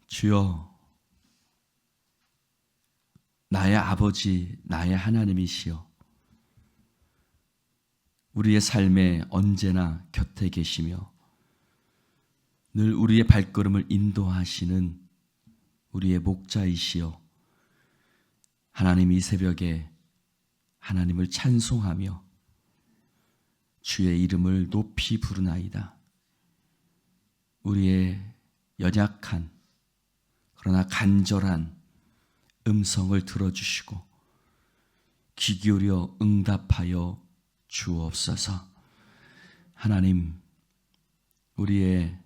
주여, 나의 아버지, 나의 하나님이시여, 우리의 삶에 언제나 곁에 계시며 늘 우리의 발걸음을 인도하시는 우리의 목자이시여, 하나님 이 새벽에 하나님을 찬송하며 주의 이름을 높이 부르나이다. 우리의 연약한 그러나 간절한 음성을 들어주시고 귀 기울여 응답하여 주옵소서. 하나님, 우리의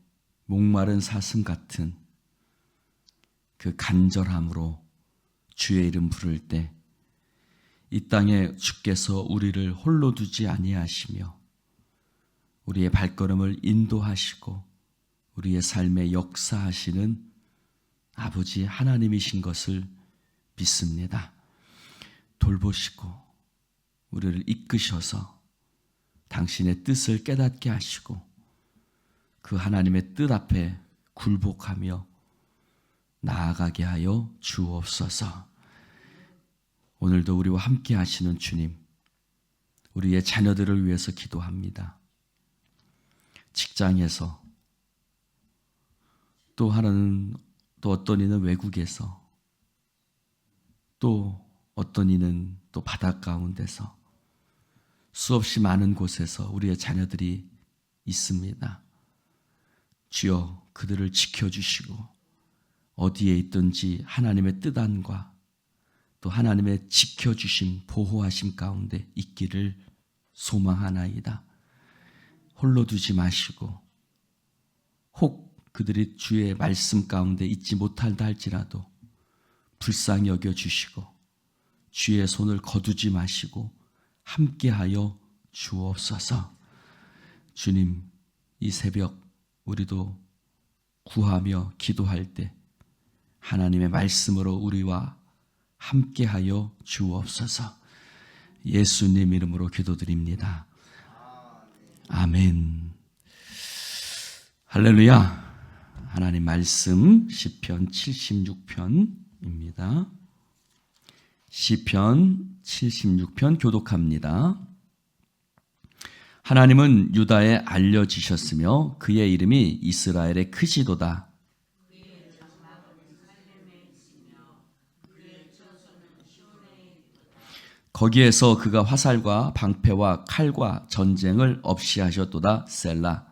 목마른 사슴 같은 그 간절함으로 주의 이름 부를 때 이 땅에 주께서 우리를 홀로 두지 아니하시며 우리의 발걸음을 인도하시고 우리의 삶에 역사하시는 아버지 하나님이신 것을 믿습니다. 돌보시고 우리를 이끄셔서 당신의 뜻을 깨닫게 하시고 그 하나님의 뜻 앞에 굴복하며 나아가게 하여 주옵소서. 오늘도 우리와 함께 하시는 주님, 우리의 자녀들을 위해서 기도합니다. 직장에서 또 어떤 이는 외국에서 또 어떤 이는 또 바닷가 가운데서 수없이 많은 곳에서 우리의 자녀들이 있습니다. 주여, 그들을 지켜주시고 어디에 있든지 하나님의 뜻 안과 또 하나님의 지켜주심, 보호하심 가운데 있기를 소망하나이다. 홀로 두지 마시고 혹 그들이 주의 말씀 가운데 있지 못한다 할지라도 불쌍히 여겨주시고 주의 손을 거두지 마시고 함께하여 주옵소서. 주님, 이 새벽 우리도 구하며 기도할 때 하나님의 말씀으로 우리와 함께하여 주옵소서. 예수님 이름으로 기도드립니다. 아멘. 할렐루야. 하나님 말씀 시편 76편입니다. 시편 76편 교독합니다. 하나님은 유다에 알려지셨으며 그의 이름이 이스라엘에 크시도다. 거기에서 그가 화살과 방패와 칼과 전쟁을 없이 하셨도다. 셀라.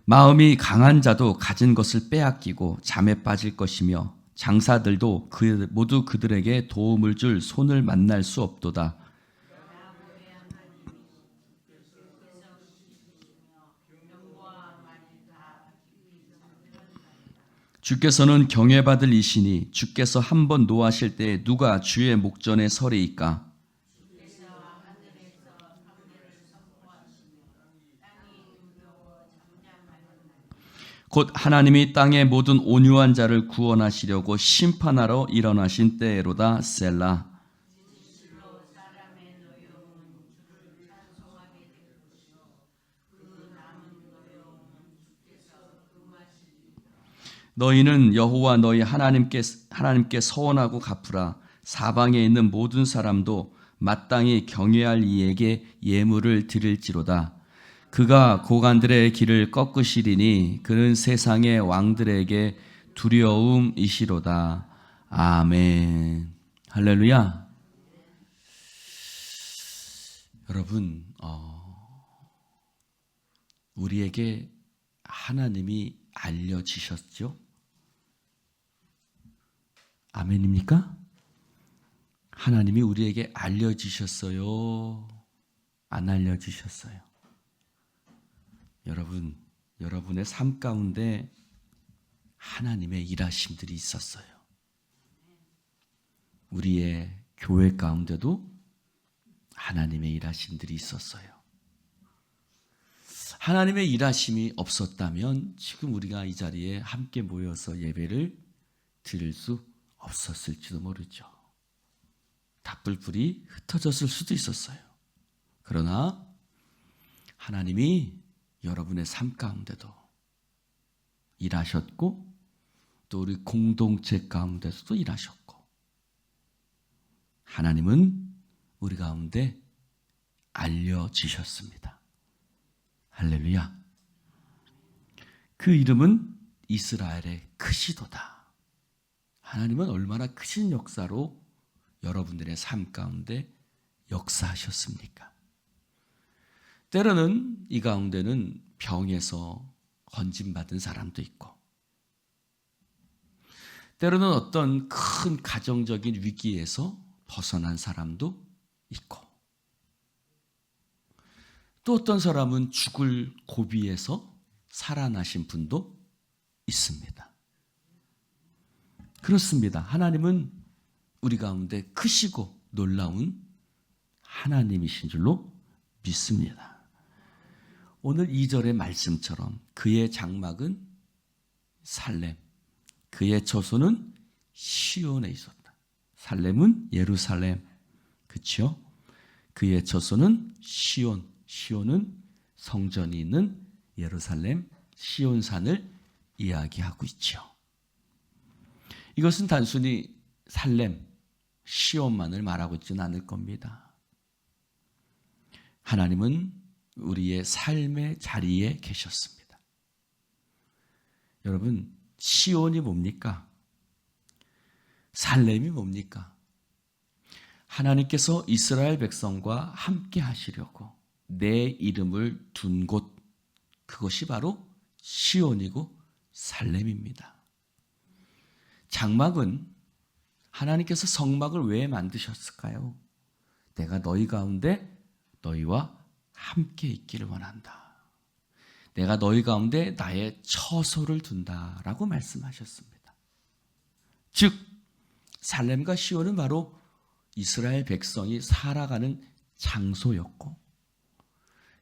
마음이 강한 자도 가진 것을 빼앗기고 잠에 빠질 것이며 장사들도 모두 그들에게 도움을 줄 손을 만날 수 없도다. 주께서는 경외받을 이시니 주께서 한번 노하실 때 누가 주의 목전에 서리이까? 곧 하나님이 땅의 모든 온유한 자를 구원하시려고 심판하러 일어나신 때로다. 셀라. 너희는 여호와 너희 하나님께 서원하고 갚으라. 사방에 있는 모든 사람도 마땅히 경외할 이에게 예물을 드릴지로다. 그가 고관들의 길을 꺾으시리니 그는 세상의 왕들에게 두려움이시로다. 아멘. 할렐루야. 여러분, 우리에게 하나님이 알려지셨죠? 아멘입니까? 하나님이 우리에게 알려지셨어요? 안 알려지셨어요? 여러분, 여러분의 삶 가운데 하나님의 일하심들이 있었어요. 우리의 교회 가운데도 하나님의 일하심들이 있었어요. 하나님의 일하심이 없었다면 지금 우리가 이 자리에 함께 모여서 예배를 드릴 수 없었을지도 모르죠. 답불불이 흩어졌을 수도 있었어요. 그러나 하나님이 여러분의 삶 가운데도 일하셨고 또 우리 공동체 가운데서도 일하셨고 하나님은 우리 가운데 알려지셨습니다. 할렐루야. 그 이름은 이스라엘의 크시도다. 하나님은 얼마나 크신 역사로 여러분들의 삶 가운데 역사하셨습니까? 때로는 이 가운데는 병에서 건진받은 사람도 있고 때로는 어떤 큰 가정적인 위기에서 벗어난 사람도 있고 또 어떤 사람은 죽을 고비에서 살아나신 분도 있습니다. 그렇습니다. 하나님은 우리 가운데 크시고 놀라운 하나님이신 줄로 믿습니다. 오늘 2절의 말씀처럼 그의 장막은 살렘, 그의 처소는 시온에 있었다. 살렘은 예루살렘, 그렇죠? 그의 처소는 시온, 시온은 성전이 있는 예루살렘 시온산을 이야기하고 있죠. 이것은 단순히 살렘, 시온만을 말하고 있지는 않을 겁니다. 하나님은 우리의 삶의 자리에 계셨습니다. 여러분, 시온이 뭡니까? 살렘이 뭡니까? 하나님께서 이스라엘 백성과 함께 하시려고 내 이름을 둔 곳, 그것이 바로 시온이고 살렘입니다. 장막은 하나님께서 성막을 왜 만드셨을까요? 내가 너희 가운데 너희와 함께 있기를 원한다. 내가 너희 가운데 나의 처소를 둔다라고 말씀하셨습니다. 즉 살렘과 시온은 바로 이스라엘 백성이 살아가는 장소였고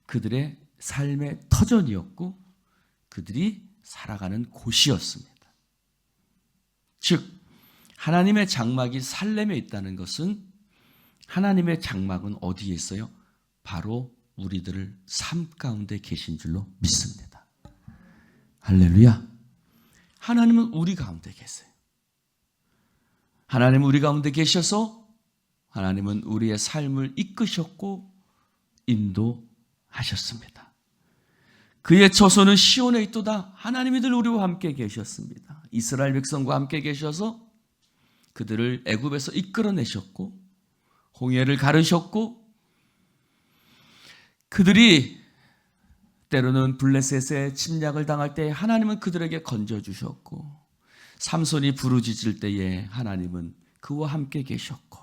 그들의 삶의 터전이었고 그들이 살아가는 곳이었습니다. 즉 하나님의 장막이 살렘에 있다는 것은 하나님의 장막은 어디에 있어요? 바로 우리들을 삶 가운데 계신 줄로 믿습니다. 할렐루야. 하나님은 우리 가운데 계세요. 하나님은 우리 가운데 계셔서 하나님은 우리의 삶을 이끄셨고 인도하셨습니다. 그의 처소는 시온에 있도다. 하나님이 늘 우리와 함께 계셨습니다. 이스라엘 백성과 함께 계셔서 그들을 애굽에서 이끌어내셨고 홍해를 가르셨고 그들이 때로는 블레셋의 침략을 당할 때 하나님은 그들에게 건져주셨고 삼손이 부르짖을 때에 하나님은 그와 함께 계셨고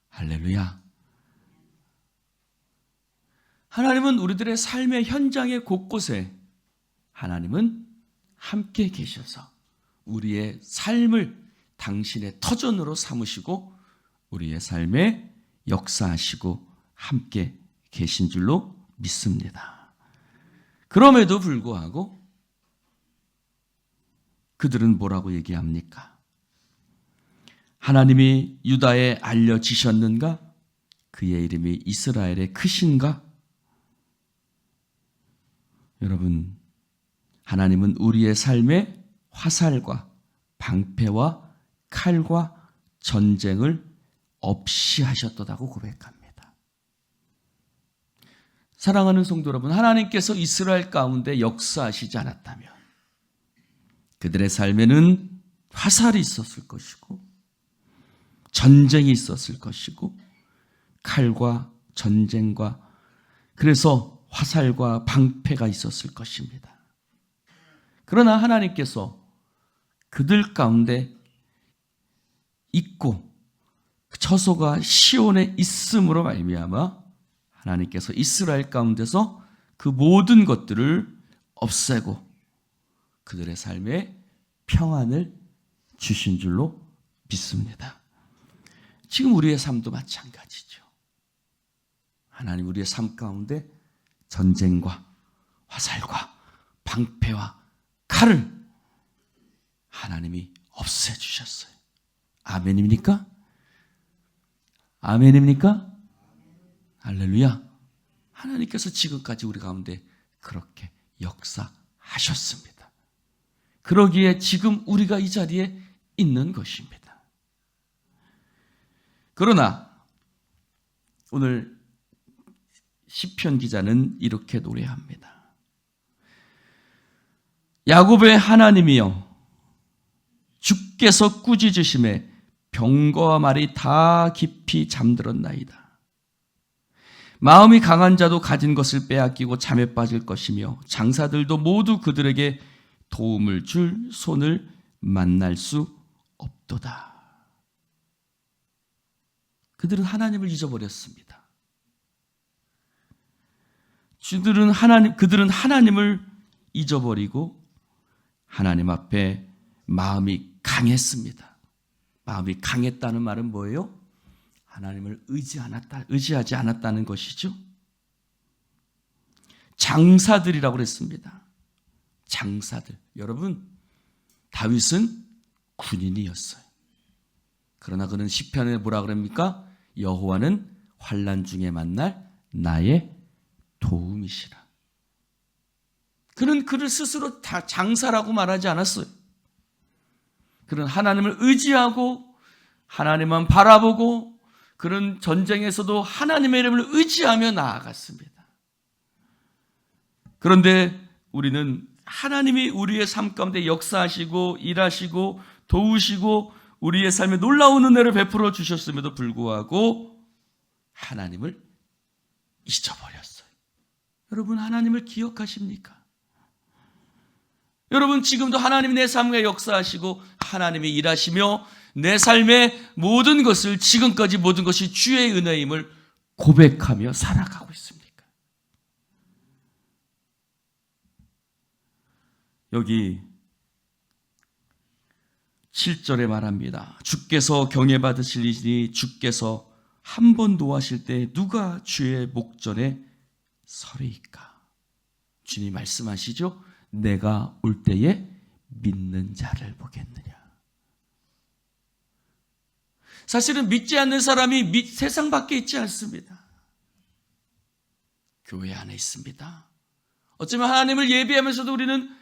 할렐루야. 하나님은 우리들의 삶의 현장의 곳곳에 하나님은 함께 계셔서 우리의 삶을 당신의 터전으로 삼으시고 우리의 삶에 역사하시고 함께 계신 줄로 믿습니다. 그럼에도 불구하고 그들은 뭐라고 얘기합니까? 하나님이 유다에 알려지셨는가? 그의 이름이 이스라엘의 크신가? 여러분, 하나님은 우리의 삶에 화살과 방패와 칼과 전쟁을 없이 하셨다고 고백합니다. 사랑하는 성도 여러분, 하나님께서 이스라엘 가운데 역사하시지 않았다면 그들의 삶에는 화살이 있었을 것이고 전쟁이 있었을 것이고 칼과 전쟁과 그래서 화살과 방패가 있었을 것입니다. 그러나 하나님께서 그들 가운데 있고 처소가 시온에 있음으로 말미암아 하나님께서 이스라엘 가운데서 그 모든 것들을 없애고 그들의 삶에 평안을 주신 줄로 믿습니다. 지금 우리의 삶도 마찬가지죠. 하나님 우리의 삶 가운데 전쟁과 화살과 방패와 칼을 하나님이 없애주셨어요. 아멘입니까? 아멘입니까? 할렐루야. 하나님께서 지금까지 우리 가운데 그렇게 역사하셨습니다. 그러기에 지금 우리가 이 자리에 있는 것입니다. 그러나 오늘 시편 기자는 이렇게 노래합니다. 야곱의 하나님이여, 주께서 꾸짖으심에 병거와 말이 다 깊이 잠들었나이다. 마음이 강한 자도 가진 것을 빼앗기고 잠에 빠질 것이며 장사들도 모두 그들에게 도움을 줄 손을 만날 수 없도다. 그들은 하나님을 잊어버렸습니다. 그들은 하나님을 잊어버리고 하나님 앞에 마음이 강했습니다. 마음이 강했다는 말은 뭐예요? 하나님을 의지하지 않았다는 것이죠. 장사들이라고 그랬습니다. 장사들. 여러분, 다윗은 군인이었어요. 그러나 그는 시편에 뭐라 그럽니까? 여호와는 환난 중에 만날 나의 도움이시라. 그는 그를 스스로 다 장사라고 말하지 않았어요. 그는 하나님을 의지하고 하나님만 바라보고 그런 전쟁에서도 하나님의 이름을 의지하며 나아갔습니다. 그런데 우리는 하나님이 우리의 삶 가운데 역사하시고 일하시고 도우시고 우리의 삶에 놀라운 은혜를 베풀어 주셨음에도 불구하고 하나님을 잊어버렸어요. 여러분, 하나님을 기억하십니까? 여러분, 지금도 하나님이 내 삶에 역사하시고 하나님이 일하시며 내 삶의 모든 것을, 지금까지 모든 것이 주의 은혜임을 고백하며 살아가고 있습니까? 여기 7절에 말합니다. 주께서 경외받으시리니 주께서 한 번 노하실 때 누가 주의 목전에 서리이까? 주님 말씀하시죠. 내가 올 때에 믿는 자를 보겠느냐. 사실은 믿지 않는 사람이 세상 밖에 있지 않습니다. 교회 안에 있습니다. 어쩌면 하나님을 예배하면서도 우리는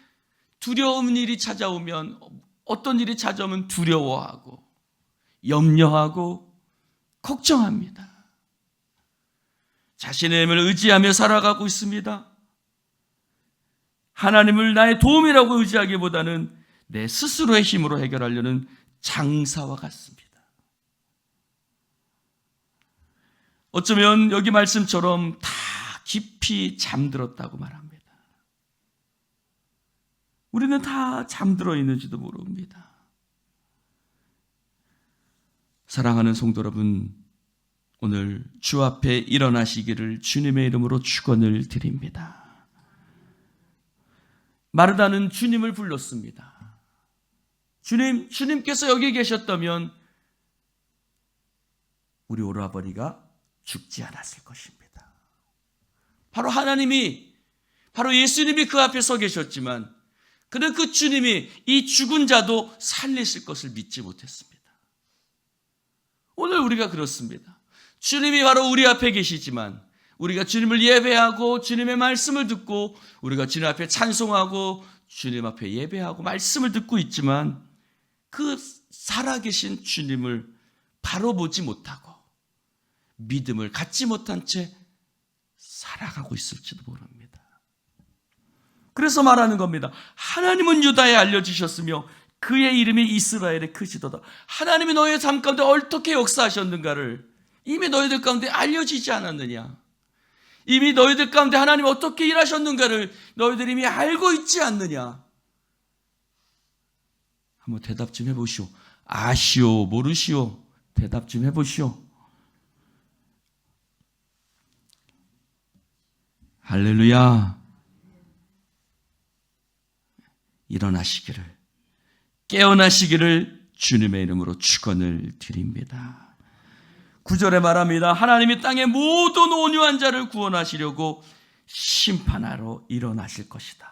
두려운 일이 찾아오면, 어떤 일이 찾아오면 두려워하고 염려하고 걱정합니다. 자신의 힘을 의지하며 살아가고 있습니다. 하나님을 나의 도움이라고 의지하기보다는 내 스스로의 힘으로 해결하려는 장사와 같습니다. 어쩌면 여기 말씀처럼 다 깊이 잠들었다고 말합니다. 우리는 다 잠들어 있는지도 모릅니다. 사랑하는 성도 여러분, 오늘 주 앞에 일어나시기를 주님의 이름으로 축원을 드립니다. 마르다는 주님을 불렀습니다. 주님께서 여기 계셨다면 우리 오라버니가 죽지 않았을 것입니다. 바로 예수님이 그 앞에 서 계셨지만 그는 그 주님이 이 죽은 자도 살리실 것을 믿지 못했습니다. 오늘 우리가 그렇습니다. 주님이 바로 우리 앞에 계시지만 우리가 주님을 예배하고 주님의 말씀을 듣고 우리가 주님 앞에 찬송하고 주님 앞에 예배하고 말씀을 듣고 있지만 그 살아계신 주님을 바로 보지 못하고 믿음을 갖지 못한 채 살아가고 있을지도 모릅니다. 그래서 말하는 겁니다. 하나님은 유다에 알려주셨으며 그의 이름이 이스라엘의 크시도다. 하나님이 너희의 삶 가운데 어떻게 역사하셨는가를 이미 너희들 가운데 알려지지 않았느냐. 이미 너희들 가운데 하나님이 어떻게 일하셨는가를 너희들이 이미 알고 있지 않느냐. 한번 대답 좀 해보시오. 아시오 모르시오. 대답 좀 해보시오. 할렐루야. 일어나시기를, 깨어나시기를 주님의 이름으로 축원을 드립니다. 9절에 말합니다. 하나님이 땅의 모든 온유한 자를 구원하시려고 심판하러 일어나실 것이다.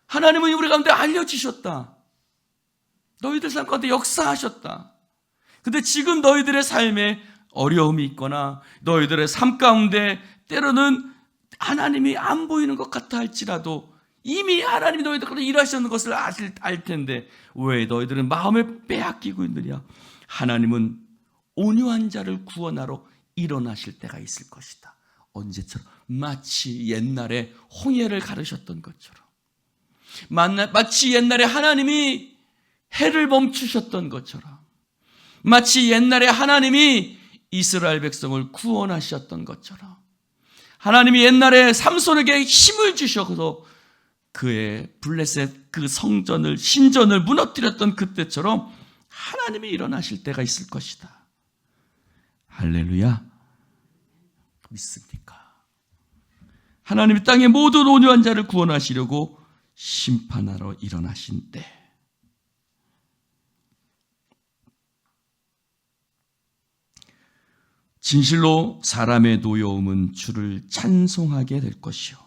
하나님은 우리 가운데 알려주셨다. 너희들 삶 가운데 역사하셨다. 근데 지금 너희들의 삶에 어려움이 있거나 너희들의 삶 가운데 때로는 하나님이 안 보이는 것 같아 할지라도 이미 하나님이 너희들과 일하시는 것을 알 텐데 왜 너희들은 마음을 빼앗기고 있느냐? 하나님은 온유한 자를 구원하러 일어나실 때가 있을 것이다. 언제처럼? 마치 옛날에 홍해를 가르셨던 것처럼, 마치 옛날에 하나님이 해를 멈추셨던 것처럼, 마치 옛날에 하나님이 이스라엘 백성을 구원하셨던 것처럼, 하나님이 옛날에 삼손에게 힘을 주셔서 그의 블레셋 그 성전을 신전을 무너뜨렸던 그때처럼 하나님이 일어나실 때가 있을 것이다. 할렐루야. 믿습니까? 하나님이 땅의 모든 온유한 자를 구원하시려고 심판하러 일어나신 때, 진실로 사람의 노여움은 주를 찬송하게 될 것이요.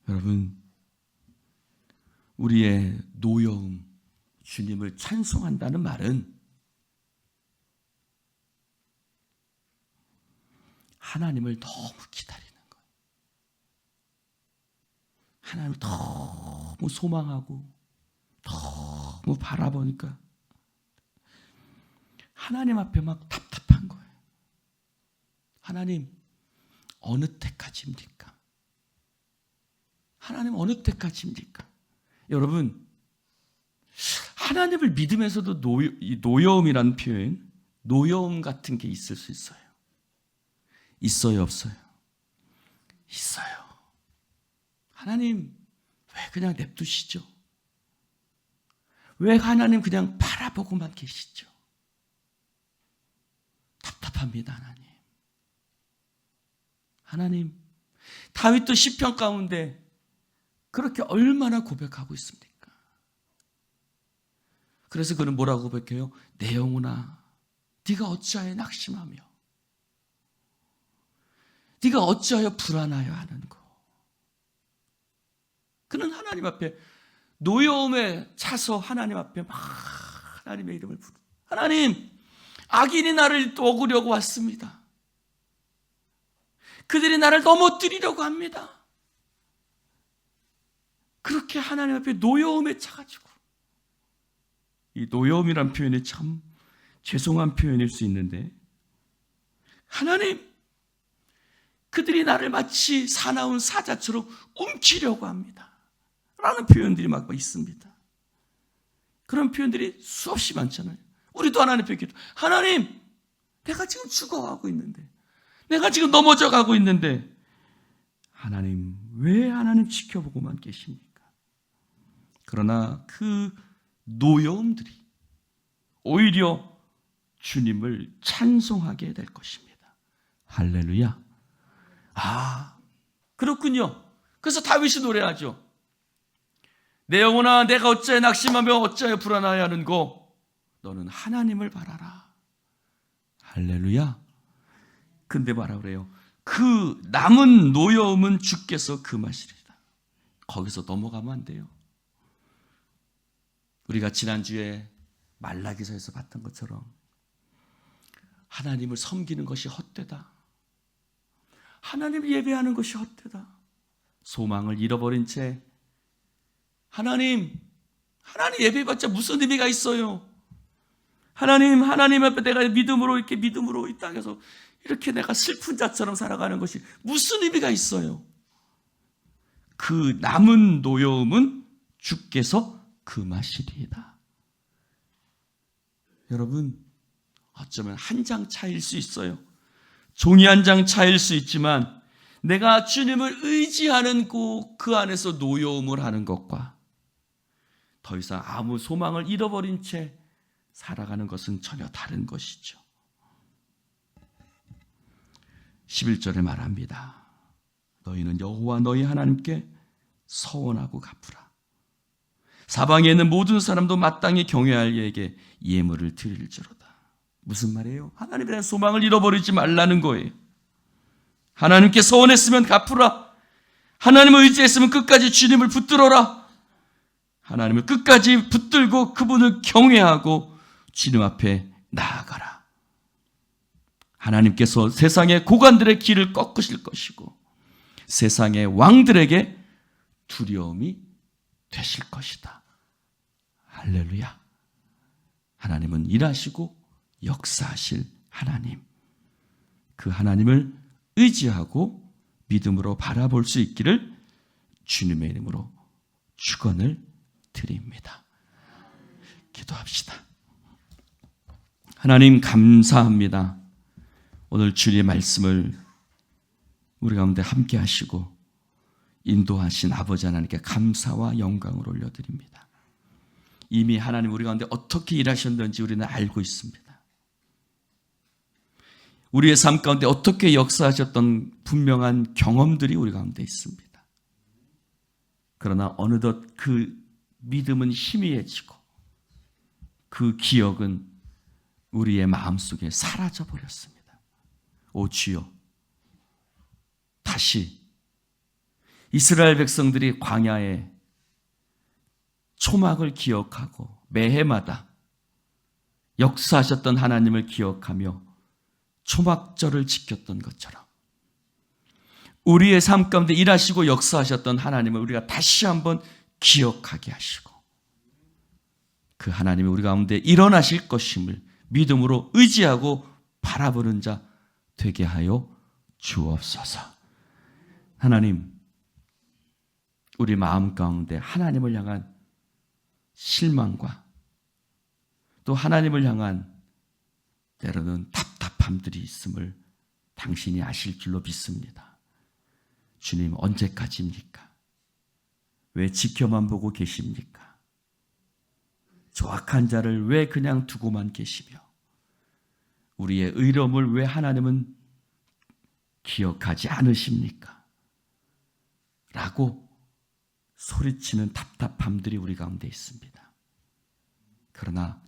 여러분, 우리의 노여움, 주님을 찬송한다는 말은 하나님을 너무 기다리는 거예요. 하나님을 너무 소망하고 너무 바라보니까 하나님 앞에 막 답답한 거예요. 하나님, 어느 때까지입니까? 하나님, 어느 때까지입니까? 여러분, 하나님을 믿으면서도 노여움이라는 표현, 노여움 같은 게 있을 수 있어요. 있어요, 없어요? 있어요. 하나님, 왜 그냥 냅두시죠? 왜 하나님 그냥 바라보고만 계시죠? 답답합니다, 하나님. 하나님, 다윗도 시편 가운데 그렇게 얼마나 고백하고 있습니까? 그래서 그는 뭐라고 고백해요? 내 영혼아, 네가 어찌하여 낙심하며 네가 어찌하여 불안하여 하는고. 그는 하나님 앞에 노여움에 차서 하나님 앞에 막 하나님의 이름을 부르. 하나님, 악인이 나를 먹으려고 왔습니다. 그들이 나를 넘어뜨리려고 합니다. 그렇게 하나님 앞에 노여움에 차가지고, 이 노여움이란 표현이 참 죄송한 표현일 수 있는데, 하나님, 그들이 나를 마치 사나운 사자처럼 움키려고 합니다 라는 표현들이 막 있습니다. 그런 표현들이 수없이 많잖아요. 우리도 하나님 앞에 기도, 하나님, 내가 지금 죽어가고 있는데, 내가 지금 넘어져 가고 있는데 하나님, 왜 하나님 지켜보고만 계십니까? 그러나 그 노여움들이 오히려 주님을 찬송하게 될 것입니다. 할렐루야. 아, 그렇군요. 그래서 다윗이 노래하죠. 내 영혼아, 내가 어찌하여 낙심하며 어찌하여 불안하여 하는고, 너는 하나님을 바라라. 할렐루야. 근데 뭐라 그래요? 그 남은 노여움은 주께서 금하시리라. 거기서 넘어가면 안 돼요. 우리가 지난주에 말라기서에서 봤던 것처럼 하나님을 섬기는 것이 헛되다. 하나님을 예배하는 것이 헛되다. 소망을 잃어버린 채 하나님 예배해봤자 무슨 의미가 있어요? 하나님 앞에 내가 믿음으로 이 땅에서 이렇게 내가 슬픈 자처럼 살아가는 것이 무슨 의미가 있어요? 그 남은 노여움은 주께서 금하시리이다. 여러분, 어쩌면 한 장 차이일 수 있어요. 종이 한 장 차이일 수 있지만 내가 주님을 의지하는 그 안에서 노여움을 하는 것과 더 이상 아무 소망을 잃어버린 채 살아가는 것은 전혀 다른 것이죠. 11절에 말합니다. 너희는 여호와 너희 하나님께 서원하고 갚으라. 사방에 있는 모든 사람도 마땅히 경외할 이에게 예물을 드릴지로다. 무슨 말이에요? 하나님에 대한 소망을 잃어버리지 말라는 거예요. 하나님께 서원했으면 갚으라. 하나님을 의지했으면 끝까지 주님을 붙들어라. 하나님을 끝까지 붙들고 그분을 경외하고 주님 앞에 나아가라. 하나님께서 세상의 고관들의 길을 꺾으실 것이고 세상의 왕들에게 두려움이 되실 것이다. 할렐루야. 하나님은 일하시고 역사하실 하나님. 그 하나님을 의지하고 믿음으로 바라볼 수 있기를 주님의 이름으로 축원을 드립니다. 기도합시다. 하나님 감사합니다. 오늘 주님의 말씀을 우리 가운데 함께 하시고 인도하신 아버지 하나님께 감사와 영광을 올려드립니다. 이미 하나님 우리 가운데 어떻게 일하셨는지 우리는 알고 있습니다. 우리의 삶 가운데 어떻게 역사하셨던 분명한 경험들이 우리 가운데 있습니다. 그러나 어느덧 그 믿음은 희미해지고 그 기억은 우리의 마음속에 사라져 버렸습니다. 오 주여, 다시 이스라엘 백성들이 광야에 초막을 기억하고 매해마다 역사하셨던 하나님을 기억하며 초막절을 지켰던 것처럼 우리의 삶 가운데 일하시고 역사하셨던 하나님을 우리가 다시 한번 기억하게 하시고 그 하나님이 우리 가운데 일어나실 것임을 믿음으로 의지하고 바라보는 자 되게 하여 주옵소서. 하나님, 우리 마음 가운데 하나님을 향한 실망과 또 하나님을 향한 때로는 답답함들이 있음을 당신이 아실 줄로 믿습니다. 주님, 언제까지입니까? 왜 지켜만 보고 계십니까? 조악한 자를 왜 그냥 두고만 계시며 우리의 의로움을 왜 하나님은 기억하지 않으십니까? 라고 소리치는 답답함들이 우리 가운데 있습니다. 그러나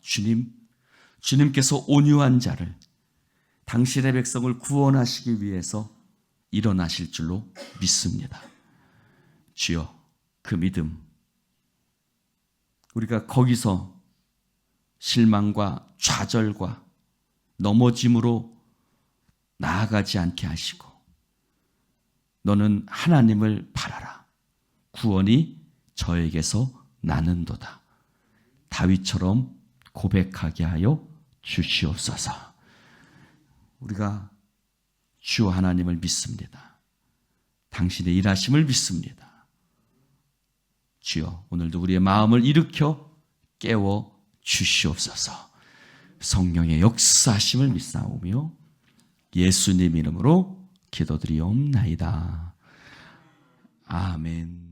주님께서 온유한 자를 당신의 백성을 구원하시기 위해서 일어나실 줄로 믿습니다. 주여, 그 믿음 우리가 거기서 실망과 좌절과 넘어짐으로 나아가지 않게 하시고 너는 하나님을 바라라. 구원이 저에게서 나는도다. 다윗처럼 고백하게 하여 주시옵소서. 우리가 주 하나님을 믿습니다. 당신의 일하심을 믿습니다. 주여, 오늘도 우리의 마음을 일으켜 깨워 주시옵소서. 성령의 역사하심을 믿사오며 예수님 이름으로 기도드리옵나이다. 아멘.